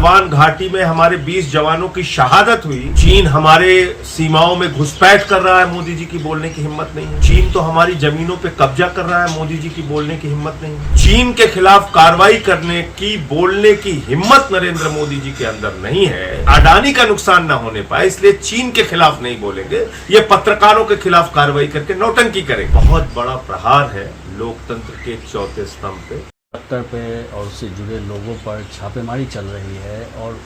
गलवान घाटी में हमारे 20 जवानों की शहादत हुई। चीन हमारे सीमाओं में घुसपैठ कर रहा है, मोदी जी की बोलने की हिम्मत नहीं है। चीन तो हमारी जमीनों पे कब्जा कर रहा है, मोदी जी की बोलने की हिम्मत नहीं है। चीन के खिलाफ कार्रवाई करने की बोलने की हिम्मत नरेंद्र मोदी जी के अंदर नहीं है। अडानी का नुकसान ना होने पाए इसलिए चीन के खिलाफ नहीं बोलेंगे, ये पत्रकारों के खिलाफ कार्रवाई करके नौटंकी करेंगे। बहुत बड़ा प्रहार है लोकतंत्र के चौथे स्तंभ पे। दफ्तर पे और उससे जुड़े लोगों पर छापेमारी चल रही है और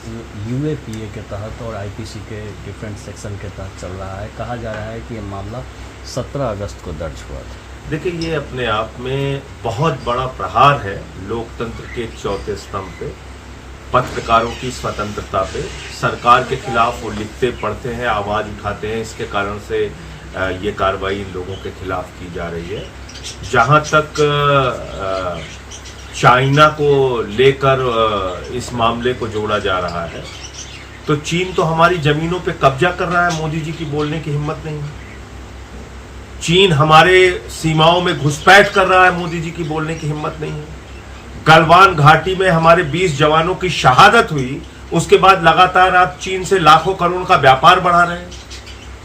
यूएपीए के तहत और आईपीसी के डिफरेंट सेक्शन के तहत चल रहा है। कहा जा रहा है कि ये मामला 17 अगस्त को दर्ज हुआ था। देखिए, ये अपने आप में बहुत बड़ा प्रहार है लोकतंत्र के चौथे स्तंभ पे, पत्रकारों की स्वतंत्रता पे। सरकार के खिलाफ वो लिखते पढ़ते हैं, आवाज उठाते हैं, इसके कारण से ये कार्रवाई इन लोगों के खिलाफ की जा रही है। जहां तक चाइना को लेकर इस मामले को जोड़ा जा रहा है, तो चीन तो हमारी जमीनों पे कब्जा कर रहा है, मोदी जी की बोलने की हिम्मत नहीं है। चीन हमारे सीमाओं में घुसपैठ कर रहा है, मोदी जी की बोलने की हिम्मत नहीं है। गलवान घाटी में हमारे 20 जवानों की शहादत हुई, उसके बाद लगातार आप चीन से लाखों करोड़ का व्यापार बढ़ा रहे हैं।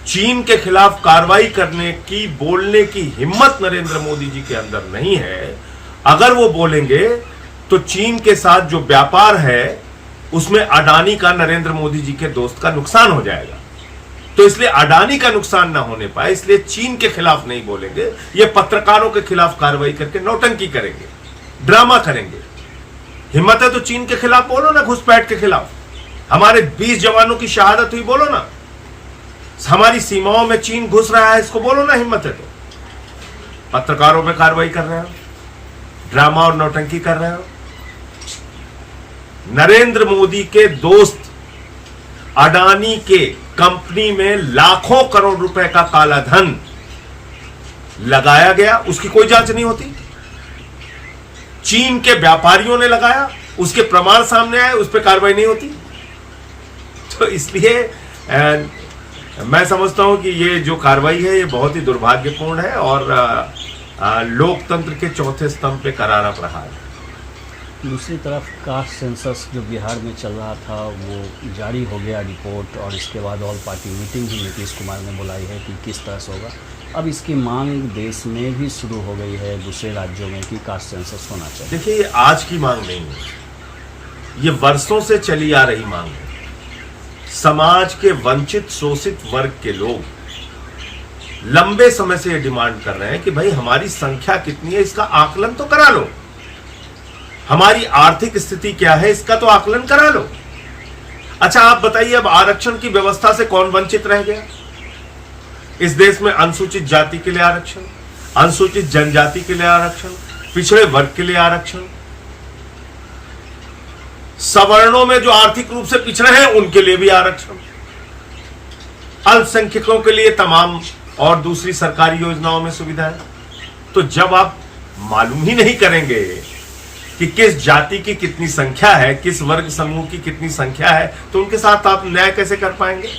चीन के खिलाफ कार्रवाई करने की बोलने की हिम्मत नरेंद्र मोदी जी के अंदर नहीं है। अगर वो बोलेंगे तो चीन के साथ जो व्यापार है उसमें अडानी का, नरेंद्र मोदी जी के दोस्त का नुकसान हो जाएगा। तो इसलिए अडानी का नुकसान ना होने पाए इसलिए चीन के खिलाफ नहीं बोलेंगे, ये पत्रकारों के खिलाफ कार्रवाई करके नौटंकी करेंगे, ड्रामा करेंगे। हिम्मत है तो चीन के खिलाफ बोलो ना, घुसपैठ के खिलाफ। हमारे 20 जवानों की शहादत हुई, बोलो ना। हमारी सीमाओं में चीन घुस रहा है, इसको बोलो ना, हिम्मत है तो। पत्रकारों में कार्रवाई कर रहे हो, ड्रामा और नौटंकी कर रहे हो। नरेंद्र मोदी के दोस्त अडानी के कंपनी में लाखों करोड़ रुपए का काला धन लगाया गया, उसकी कोई जांच नहीं होती। चीन के व्यापारियों ने लगाया, उसके प्रमाण सामने आए, उस पर कार्रवाई नहीं होती। तो इसलिए मैं समझता हूं कि ये जो कार्रवाई है ये बहुत ही दुर्भाग्यपूर्ण है और लोकतंत्र के चौथे स्तंभ पे करारा प्रहार है। दूसरी तरफ कास्ट सेंसस जो बिहार में चल रहा था वो जारी हो गया रिपोर्ट, और इसके बाद ऑल पार्टी मीटिंग भी नीतीश कुमार ने बुलाई है कि किस तरह से होगा। अब इसकी मांग देश में भी शुरू हो गई है, दूसरे राज्यों में, कि कास्ट सेंसस होना चाहिए। देखिए, ये आज की मांग नहीं है, ये वर्षों से चली आ रही मांग है। समाज के वंचित शोषित वर्ग के लोग लंबे समय से ये डिमांड कर रहे हैं कि भाई हमारी संख्या कितनी है इसका आकलन तो करा लो, हमारी आर्थिक स्थिति क्या है इसका तो आकलन करा लो। अच्छा, आप बताइए, अब आरक्षण की व्यवस्था से कौन वंचित रह गया? इस देश में अनुसूचित जाति के लिए आरक्षण, अनुसूचित जनजाति के लिए आरक्षण, पिछड़े वर्ग के लिए आरक्षण, सवर्णों में जो आर्थिक रूप से पिछड़े हैं उनके लिए भी आरक्षण, अल्पसंख्यकों के लिए तमाम और दूसरी सरकारी योजनाओं में सुविधाएं। तो जब आप मालूम ही नहीं करेंगे कि किस जाति की कितनी संख्या है, किस वर्ग समूह की कितनी संख्या है, तो उनके साथ आप न्याय कैसे कर पाएंगे?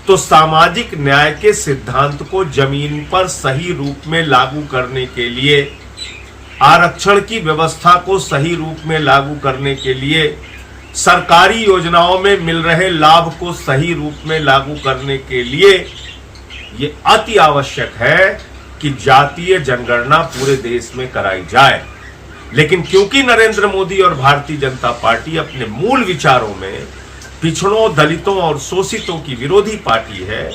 तो सामाजिक न्याय के सिद्धांत को जमीन पर सही रूप में लागू करने के लिए, आरक्षण की व्यवस्था को सही रूप में लागू करने के लिए, सरकारी योजनाओं में मिल रहे लाभ को सही रूप में लागू करने के लिए ये अति आवश्यक है कि जातीय जनगणना पूरे देश में कराई जाए। लेकिन क्योंकि नरेंद्र मोदी और भारतीय जनता पार्टी अपने मूल विचारों में पिछड़ों, दलितों और शोषितों की विरोधी पार्टी है,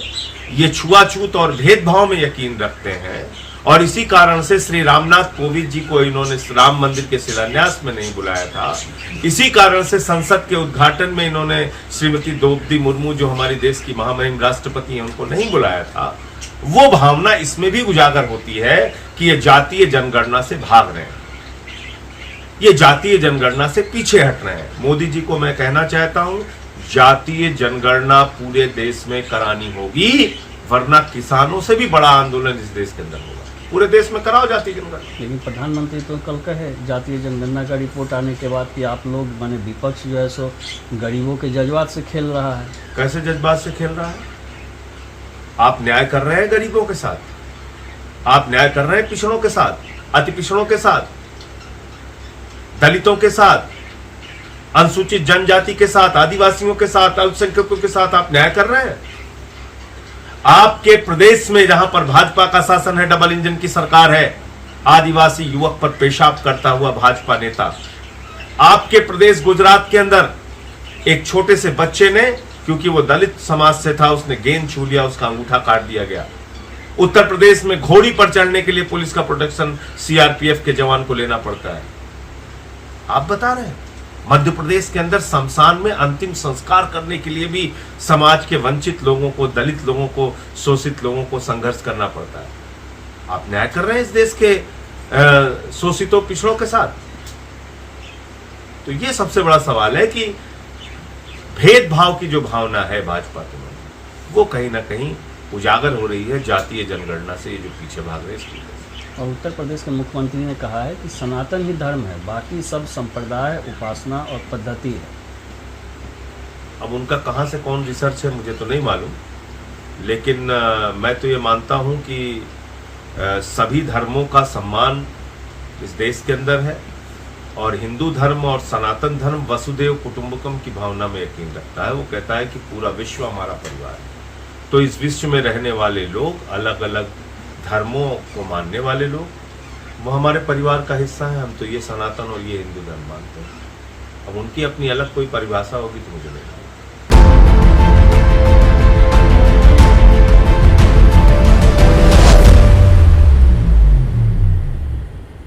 ये छुआछूत और भेदभाव में यकीन रखते हैं, और इसी कारण से श्री रामनाथ कोविंद जी को इन्होंने राम मंदिर के शिलान्यास में नहीं बुलाया था। इसी कारण से संसद के उद्घाटन में इन्होंने श्रीमती द्रौपदी मुर्मू, जो हमारे देश की महामहिम राष्ट्रपति हैं, उनको नहीं बुलाया था। वो भावना इसमें भी उजागर होती है कि ये जातीय जनगणना से भाग रहे हैं, ये जातीय जनगणना से पीछे हट रहे हैं। मोदी जी को मैं कहना चाहता हूं, जातीय जनगणना पूरे देश में करानी होगी, वरना किसानों से भी बड़ा आंदोलन इस देश के अंदर होगा। पूरे देश में कराओ जातीय जनगणना। लेकिन प्रधानमंत्री तो कल कहे जातीय जनगणना का रिपोर्ट आने के बाद कि आप लोग, माने विपक्ष जो है सो गरीबों के जज्बात से खेल रहा है। कैसे जज्बात से खेल रहा है? आप न्याय कर रहे हैं गरीबों के साथ, आप न्याय कर रहे हैं पिछड़ों के साथ, अति पिछड़ों के साथ, दलितों के साथ, अनुसूचित जनजाति के साथ, आदिवासियों के साथ, अल्पसंख्यकों के साथ आप न्याय कर रहे हैं? आपके प्रदेश में जहां पर भाजपा का शासन है, डबल इंजन की सरकार है, आदिवासी युवक पर पेशाब करता हुआ भाजपा नेता। आपके प्रदेश गुजरात के अंदर एक छोटे से बच्चे ने, क्योंकि वो दलित समाज से था, उसने गेंद छू लिया, उसका अंगूठा काट दिया गया। उत्तर प्रदेश में घोड़ी पर चढ़ने के लिए पुलिस का प्रोटेक्शन सीआरपीएफ के जवान को लेना पड़ता है। आप बता रहे हैं मध्य प्रदेश के अंदर शमशान में अंतिम संस्कार करने के लिए भी समाज के वंचित लोगों को, दलित लोगों को, शोषित लोगों को संघर्ष करना पड़ता है। आप न्याय कर रहे हैं इस देश के शोषितों, पिछड़ों के साथ। तो ये सबसे बड़ा सवाल है कि भेदभाव की जो भावना है भाजपा के मन में, वो कहीं ना कहीं उजागर हो रही है जातीय जनगणना से, ये जो पीछे भाग रहे हैं इसकी वजह से। और उत्तर प्रदेश के मुख्यमंत्री ने कहा है कि सनातन ही धर्म है, बाकी सब संप्रदाय, उपासना और पद्धति है। अब उनका कहाँ से कौन रिसर्च है मुझे तो नहीं मालूम, लेकिन मैं तो ये मानता हूँ कि सभी धर्मों का सम्मान इस देश के अंदर है, और हिंदू धर्म और सनातन धर्म वसुदेव कुटुंबकम की भावना में यकीन रखता है। वो कहता है कि पूरा विश्व हमारा परिवार है। तो इस विश्व में रहने वाले लोग, अलग अलग धर्मों को मानने वाले लोग, वो हमारे परिवार का हिस्सा है। हम तो ये सनातन और ये हिंदू धर्म मानते हैं। अब उनकी अपनी अलग कोई परिभाषा होगी तो मुझे नहीं